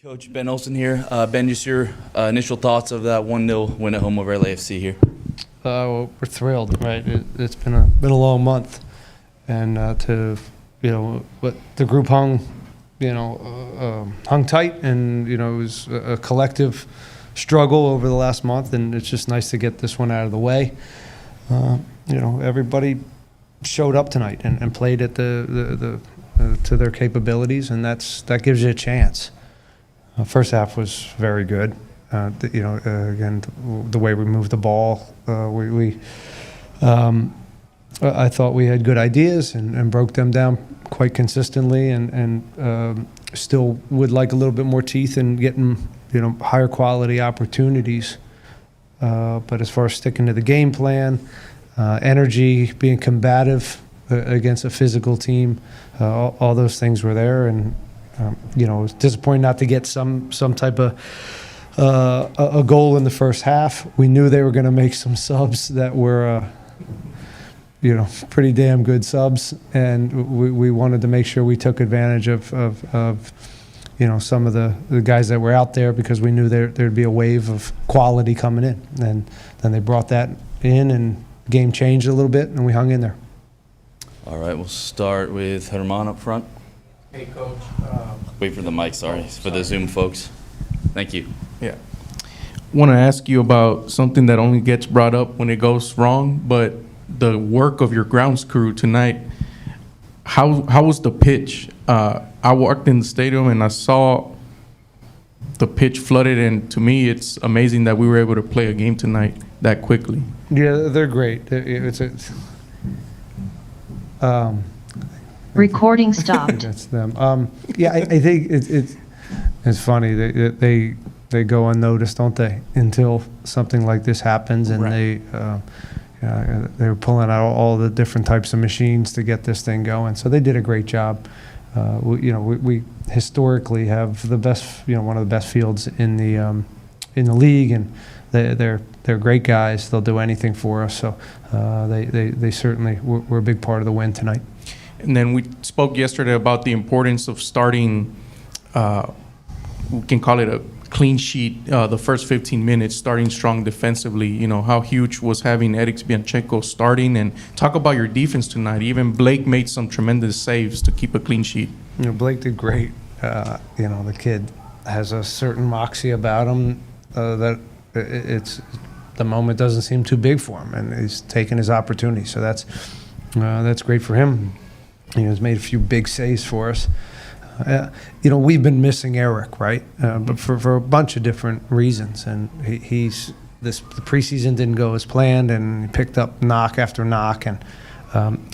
Coach Ben Olsen here. Ben, just your initial thoughts of that 1-0 win at home over LAFC here. Well, we're thrilled, right? It's been a long month, and but the group hung tight, and it was a collective struggle over the last month, and it's just nice to get this one out of the way. Everybody showed up tonight and played at to their capabilities, and that gives you a chance. First half was very good. Again, the way we moved the ball, I thought we had good ideas and broke them down quite consistently, and still would like a little bit more teeth in getting higher quality opportunities. But as far as sticking to the game plan, energy, being combative against a physical team, all those things were there, and it was disappointing not to get some type of a goal in the first half. We knew they were going to make some subs that were, pretty damn good subs, and we wanted to make sure we took advantage of some of the guys that were out there, because we knew there'd be a wave of quality coming in, and then they brought that in, and the game changed a little bit, and we hung in there. All right, we'll start with Herman up front. Hey, Coach. Wait for the mic, sorry, for the Zoom folks. Thank you. Yeah. Want to ask you about something that only gets brought up when it goes wrong, but the work of your grounds crew tonight. How was the pitch? I walked in the stadium and I saw the pitch flooded, and to me, it's amazing that we were able to play a game tonight that quickly. Yeah, they're great. Recording stopped. That's them. I think it's funny. They go unnoticed, don't they, until something like this happens, and Right. they were pulling out all the different types of machines to get this thing going. So they did a great job. We historically have the best, one of the best fields in the league, and they're great guys. They'll do anything for us. So they certainly were a big part of the win tonight. And then we spoke yesterday about the importance of starting, we can call it a clean sheet, the first 15 minutes, starting strong defensively. How huge was having Eric Bianchenko starting, and talk about your defense tonight. Even Blake made some tremendous saves to keep a clean sheet. Blake did great. The kid has a certain moxie about him that the moment doesn't seem too big for him, and he's taken his opportunity. So that's great for him. He's made a few big saves for us. We've been missing Eric, right? But for a bunch of different reasons. And the preseason didn't go as planned, and he picked up knock after knock. And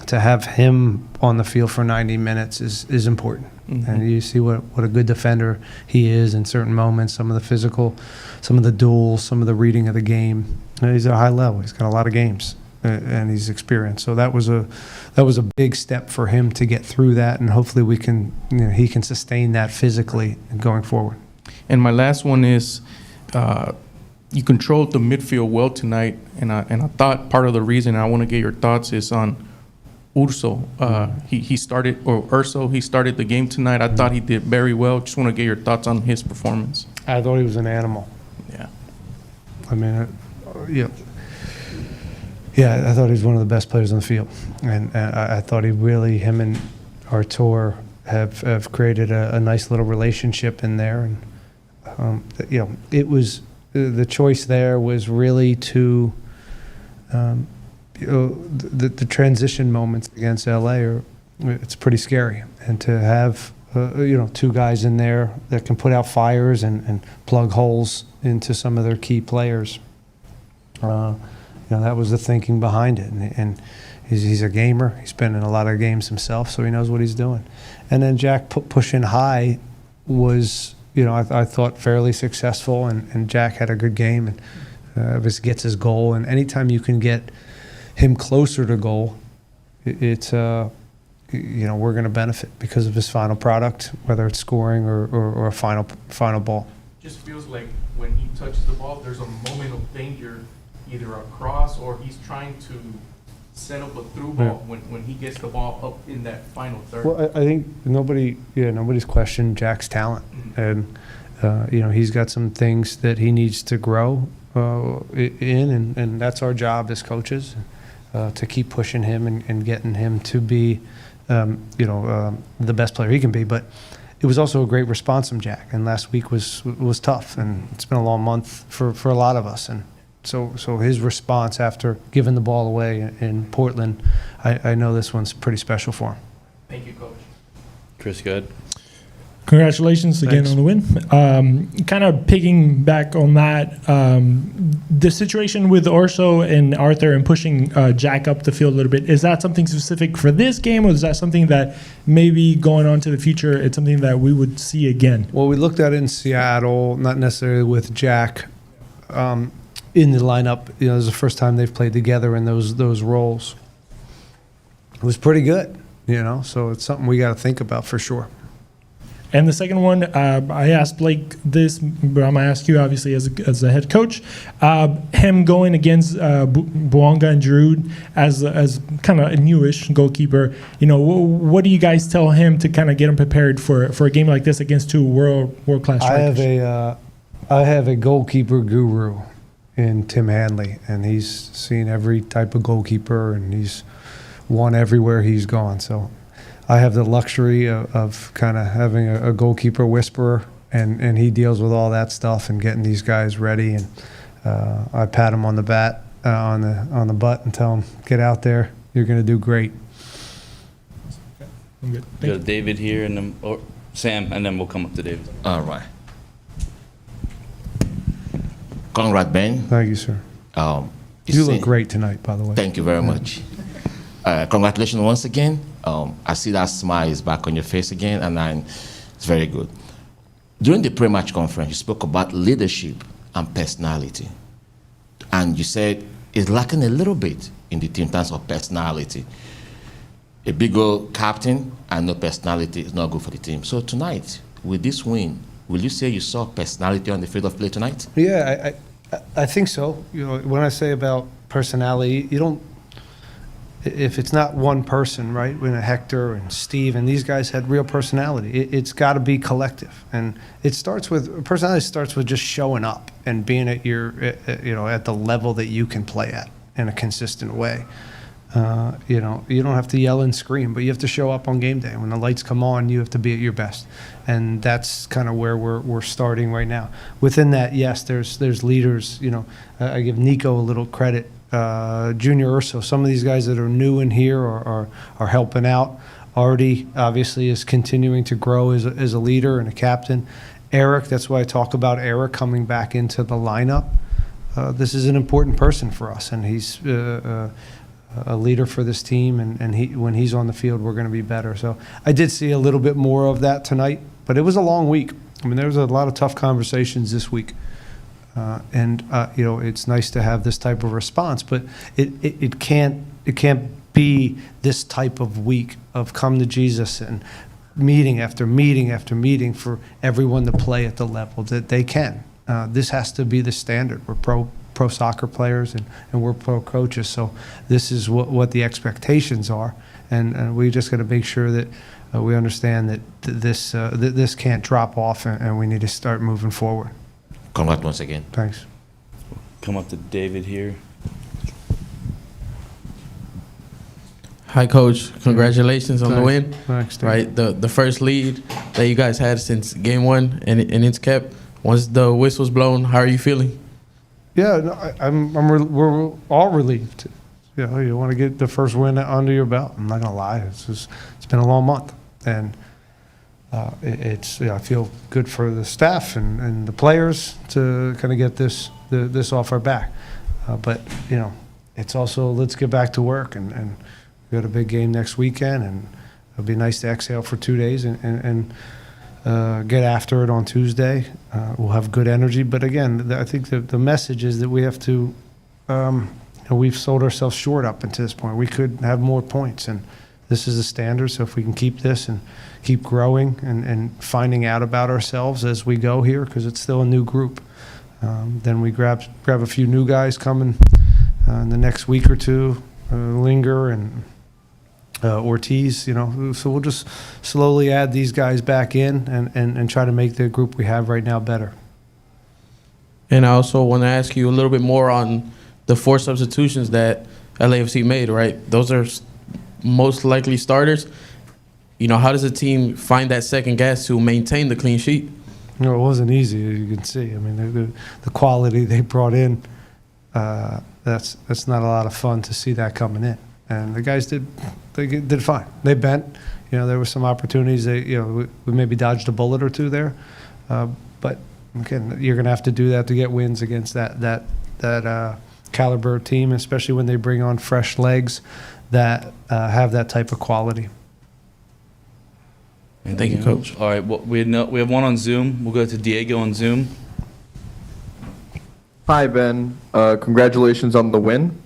to have him on the field for 90 minutes is important. Mm-hmm. And you see what a good defender he is in certain moments, some of the physical, some of the duels, some of the reading of the game. He's at a high level. He's got a lot of games. And he's experienced, so that was a big step for him to get through that, and hopefully he can sustain that physically going forward. And my last one is, you controlled the midfield well tonight, and I thought part of the reason, I want to get your thoughts, is on Urso. He started the game tonight. I thought he did very well. Just want to get your thoughts on his performance. I thought he was an animal. Yeah. I mean, Yeah, I thought he was one of the best players on the field, and I thought him and Artur have created a nice little relationship in there, and it was the choice there was really to the transition moments against LA it's pretty scary, and to have two guys in there that can put out fires and plug holes into some of their key players. That was the thinking behind it, and he's a gamer. He's been in a lot of games himself, so he knows what he's doing. And then Jack pushing high was, I thought fairly successful, and Jack had a good game, and gets his goal. And anytime you can get him closer to goal, it's we're going to benefit because of his final product, whether it's scoring or a final ball. Just feels like when he touches the ball, there's a moment of danger, either a cross or he's trying to set up a through ball when he gets the ball up in that final third. Well, I think nobody's questioned Jack's talent, and he's got some things that he needs to grow in, and that's our job as coaches, to keep pushing him and getting him to be, the best player he can be. But it was also a great response from Jack, and last week was tough, and it's been a long month for a lot of us, and so his response after giving the ball away in Portland, I know this one's pretty special for him. Thank you, Coach. Chris, go ahead. Congratulations again Thanks. on the win. Kind of picking back on that, the situation with Orso and Arthur and pushing Jack up the field a little bit, is that something specific for this game, or is that something that maybe going on to the future, it's something that we would see again? Well, we looked at it in Seattle, not necessarily with Jack in the lineup. It was the first time they've played together in those roles. It was pretty good, so it's something we got to think about for sure. And the second one, I asked Blake this, but I'm going to ask you, obviously, as a head coach. Him going against Bouanga and Giroud as kind of a newish goalkeeper, what do you guys tell him to kind of get him prepared for a game like this against two world-class strikers? I have a goalkeeper guru in Tim Hanley, and he's seen every type of goalkeeper, and he's won everywhere he's gone. So I have the luxury of kind of having a goalkeeper whisperer, and he deals with all that stuff and getting these guys ready. And I pat him on the on the butt and tell him, get out there, you're going to do great. I'm good. We got David here, and then Sam, and then we'll come up to David. All right. Congrats, Ben. Thank you, sir. You look great tonight, by the way. Thank you very much. Congratulations once again. I see that smile is back on your face again, and it's very good. During the pre-match conference, you spoke about leadership and personality. And you said it's lacking a little bit in the team in terms of personality. A big old captain and no personality is not good for the team. So tonight, with this win, will you say you saw personality on the field of play tonight? Yeah, I think so. When I say about personality, you don't. If it's not one person, right? When Hector and Steve and these guys had real personality, it's got to be collective, and personality starts with just showing up and being at at the level that you can play at in a consistent way. You don't have to yell and scream, but you have to show up on game day. When the lights come on, you have to be at your best, and that's kind of where we're starting right now. Within that, yes, there's leaders. I give Nico a little credit. Junior Urso, some of these guys that are new in here are helping out. Artie obviously is continuing to grow as a leader and a captain. Eric, that's why I talk about Eric coming back into the lineup. This is an important person for us, and he's a leader for this team, and when he's on the field, we're going to be better. So I did see a little bit more of that tonight, but it was a long week. I mean, there was a lot of tough conversations this week. It's nice to have this type of response, but it can't be this type of week of come to Jesus and meeting after meeting after meeting for everyone to play at the level that they can. This has to be the standard. We're pro soccer players and we're pro coaches, so this is what the expectations are, and we just got to make sure that we understand that this can't drop off, and we need to start moving forward. Congrats once again. Thanks. Come up to David here. Hi, Coach. Congratulations on the win. Thanks, Dave. Right, the first lead that you guys had since game one, and it's kept. Once the whistle's blown, how are you feeling? Yeah, no, we're all relieved. You want to get the first win under your belt. I'm not gonna lie, it's been a long month, and I feel good for the staff and the players to kind of get this off our back. But it's also, let's get back to work, and we got a big game next weekend, and it'll be nice to exhale for 2 days and get after it on Tuesday. We'll have good energy, but again, I think the message is that we have to. We've sold ourselves short up until this point. We could have more points, and this is the standard. So if we can keep this and keep growing and finding out about ourselves as we go here, because it's still a new group, then we grab a few new guys coming in the next week or two, linger, and Ortiz, so we'll just slowly add these guys back in and try to make the group we have right now better. And I also want to ask you a little bit more on the 4 substitutions that LAFC made, right? Those are most likely starters. How does a team find that second gas to maintain the clean sheet? It wasn't easy, as you can see. I mean, the quality they brought in, that's not a lot of fun to see that coming in. And the guys did fine. They bent. There were some opportunities. We maybe dodged a bullet or two there, but again, you're going to have to do that to get wins against that caliber team, especially when they bring on fresh legs that have that type of quality. And thank you, Coach. All right, well, we have one on Zoom. We'll go to Diego on Zoom. Hi, Ben. Congratulations on the win.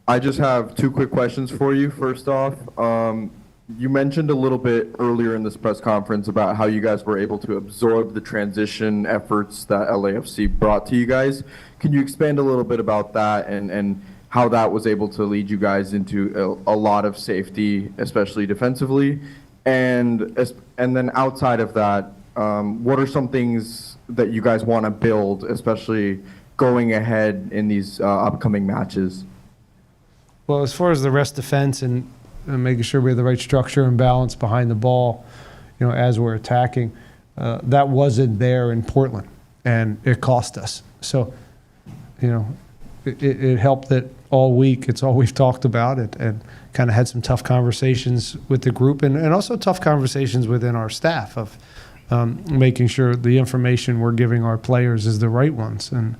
I just have 2 quick questions for you. First off, you mentioned a little bit earlier in this press conference about how you guys were able to absorb the transition efforts that LAFC brought to you guys. Can you expand a little bit about that and how that was able to lead you guys into a lot of safety, especially defensively? And then outside of that, what are some things that you guys want to build, especially going ahead in these upcoming matches? Well, as far as the rest defense and making sure we have the right structure and balance behind the ball, as we're attacking, that wasn't there in Portland, and it cost us. So, it helped that all week it's all we've talked about it, and kind of had some tough conversations with the group and also tough conversations within our staff of making sure the information we're giving our players is the right ones. And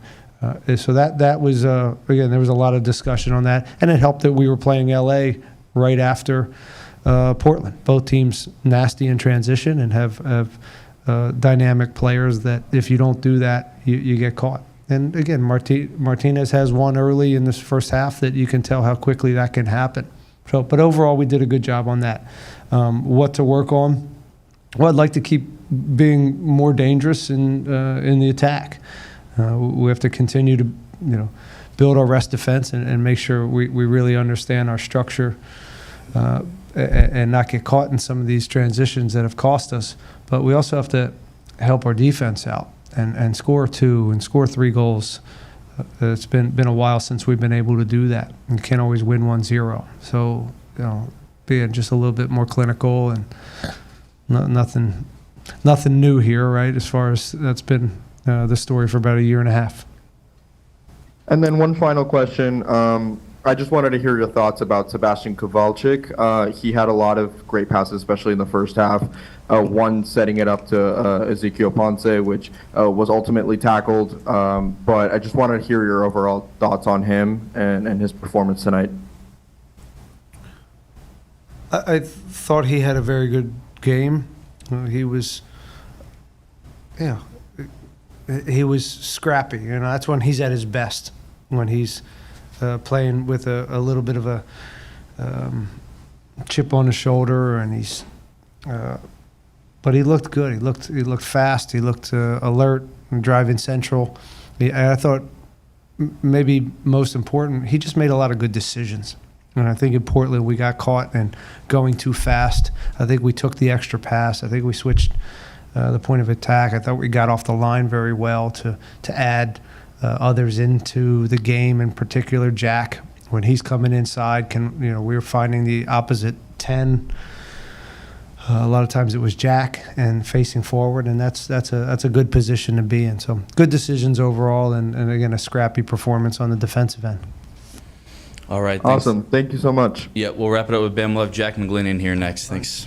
so that was, again, there was a lot of discussion on that. And it helped that we were playing LA right after Portland. Both teams nasty in transition and have dynamic players that if you don't do that, you get caught. And again, Martinez has one early in this first half that you can tell how quickly that can happen. So, but overall, we did a good job on that. What to work on? Well, I'd like to keep being more dangerous in the attack. We have to continue to, build our rest defense and make sure we really understand our structure and not get caught in some of these transitions that have cost us. But we also have to help our defense out and score 2 and score 3 goals. It's been a while since we've been able to do that. You can't always win 1-0. So, being just a little bit more clinical and nothing new here, right? As far as that's been the story for about a year and a half. And then one final question. I just wanted to hear your thoughts about Sebastian Kowalczyk. He had a lot of great passes, especially in the first half. One setting it up to Ezequiel Ponce, which was ultimately tackled. But I just wanted to hear your overall thoughts on him and his performance tonight. I thought he had a very good game. He was scrappy. That's when he's at his best, when he's playing with a little bit of a chip on his shoulder, and but he looked good. He looked fast. He looked alert and driving central. And I thought maybe most important, he just made a lot of good decisions. And I think in Portland we got caught in going too fast. I think we took the extra pass. I think we switched the point of attack. I thought we got off the line very well to add others into the game, in particular Jack. When he's coming inside, we were finding the opposite 10. A lot of times it was Jack and facing forward, and that's a good position to be in. So good decisions overall, and again, a scrappy performance on the defensive end. All right. Thanks. Awesome. Thank you so much. Yeah, we'll wrap it up with Ben. We'll have Jack McGlynn in here next. Thanks.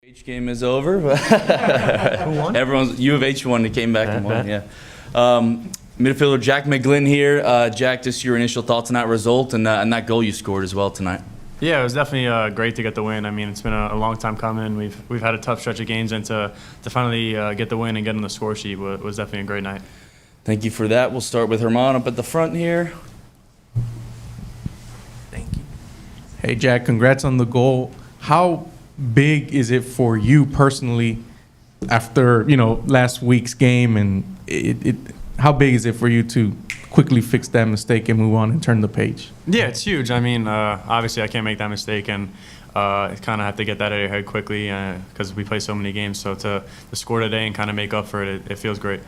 H game is over. Who won? Everyone's U of H won. They came back and won. Yeah. Midfielder Jack McGlynn here. Jack, just your initial thoughts on that result and that goal you scored as well tonight. Yeah, it was definitely great to get the win. I mean, it's been a long time coming. We've had a tough stretch of games, and to finally get the win and get on the score sheet was definitely a great night. Thank you for that. We'll start with Herman up at the front here. Thank you. Hey, Jack, congrats on the goal. How big is it for you personally after, last week's game, and how big is it for you to quickly fix that mistake and move on and turn the page? Yeah, it's huge. I mean, obviously I can't make that mistake, and kind of have to get that out of your head quickly because we play so many games. So to score today and kind of make up for it, it feels great.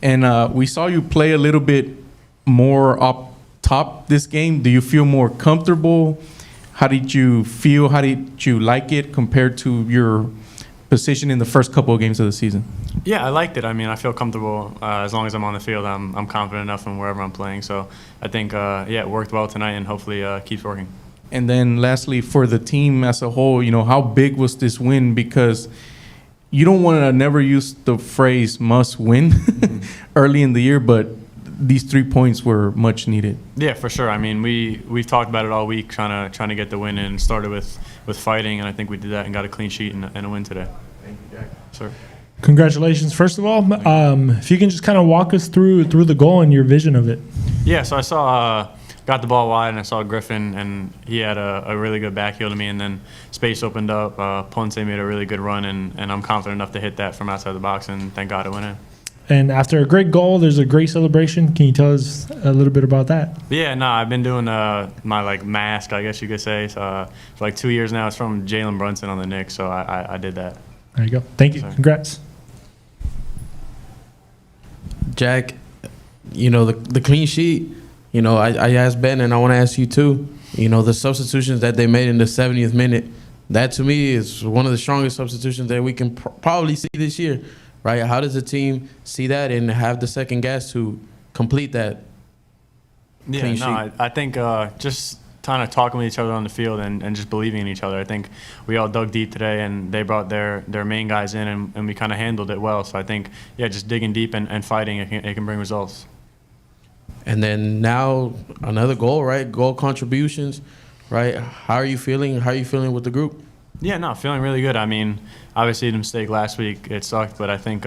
And we saw you play a little bit more up top this game. Do you feel more comfortable? How did you feel? How did you like it compared to your position in the first couple of games of the season? Yeah, I liked it. I mean, I feel comfortable as long as I'm on the field. I'm confident enough in wherever I'm playing. So I think, it worked well tonight, and hopefully keeps working. And then lastly, for the team as a whole, how big was this win? Because you don't want to never use the phrase must win early in the year, but these 3 points were much needed. Yeah, for sure. I mean, we've talked about it all week, trying to get the win, and started with fighting, and I think we did that and got a clean sheet and a win today. Thank you, Jack. Sir. Congratulations, first of all. If you can just kind of walk us through the goal and your vision of it. Yeah, so I saw, got the ball wide, and I saw Griffin, and he had a really good backheel to me, and then space opened up. Ponce made a really good run, and I'm confident enough to hit that from outside the box, and thank God it went in. And after a great goal, there's a great celebration. Can you tell us a little bit about that? Yeah, no, I've been doing my mask, I guess you could say, for 2 years now. It's from Jalen Brunson on the Knicks, so I did that. There you go. Thank you. Sorry. Congrats. Jack, the clean sheet, I asked Ben, and I want to ask you too, the substitutions that they made in the 70th minute, that to me is one of the strongest substitutions that we can probably see this year, right? How does the team see that and have the second guess to complete that clean sheet? I think just kind of talking with each other on the field and just believing in each other. I think we all dug deep today, and they brought their main guys in, and we kind of handled it well. So I think, just digging deep and fighting, it can bring results. And then now another goal, right? Goal contributions, right? How are you feeling? How are you feeling with the group? Yeah, no, feeling really good. I mean, obviously the mistake last week, it sucked, but I think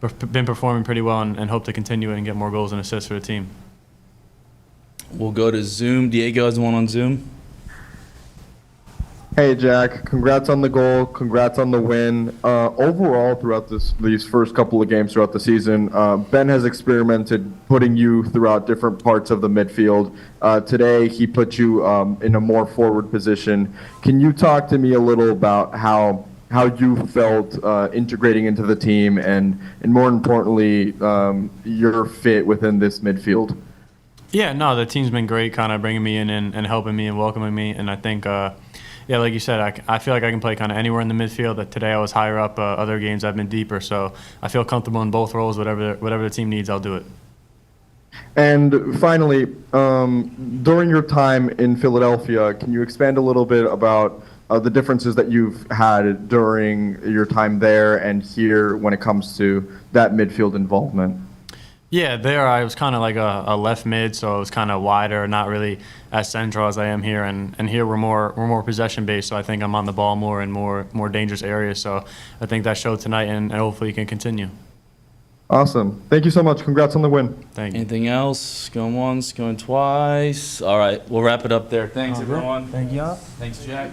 we've been performing pretty well and hope to continue it and get more goals and assists for the team. We'll go to Zoom. Diego has one on Zoom. Hey, Jack. Congrats on the goal. Congrats on the win. Overall, throughout these first couple of games throughout the season, Ben has experimented putting you throughout different parts of the midfield. Today, he put you in a more forward position. Can you talk to me a little about how you felt integrating into the team and more importantly, your fit within this midfield? Yeah, no, the team's been great, kind of bringing me in and helping me and welcoming me. And I think, like you said, I feel like I can play kind of anywhere in the midfield. That today I was higher up. Other games I've been deeper. So I feel comfortable in both roles. Whatever the team needs, I'll do it. And finally, during your time in Philadelphia, can you expand a little bit about the differences that you've had during your time there and here when it comes to that midfield involvement? Yeah, there I was kind of like a left mid, so it was kind of wider, not really as central as I am here. And here we're more possession based, so I think I'm on the ball more and more dangerous areas. So I think that showed tonight, and hopefully it can continue. Awesome. Thank you so much. Congrats on the win. Thank you. Anything else? Going once, going twice. All right, we'll wrap it up there. Thanks, everyone. Thank you. Thanks, Jack.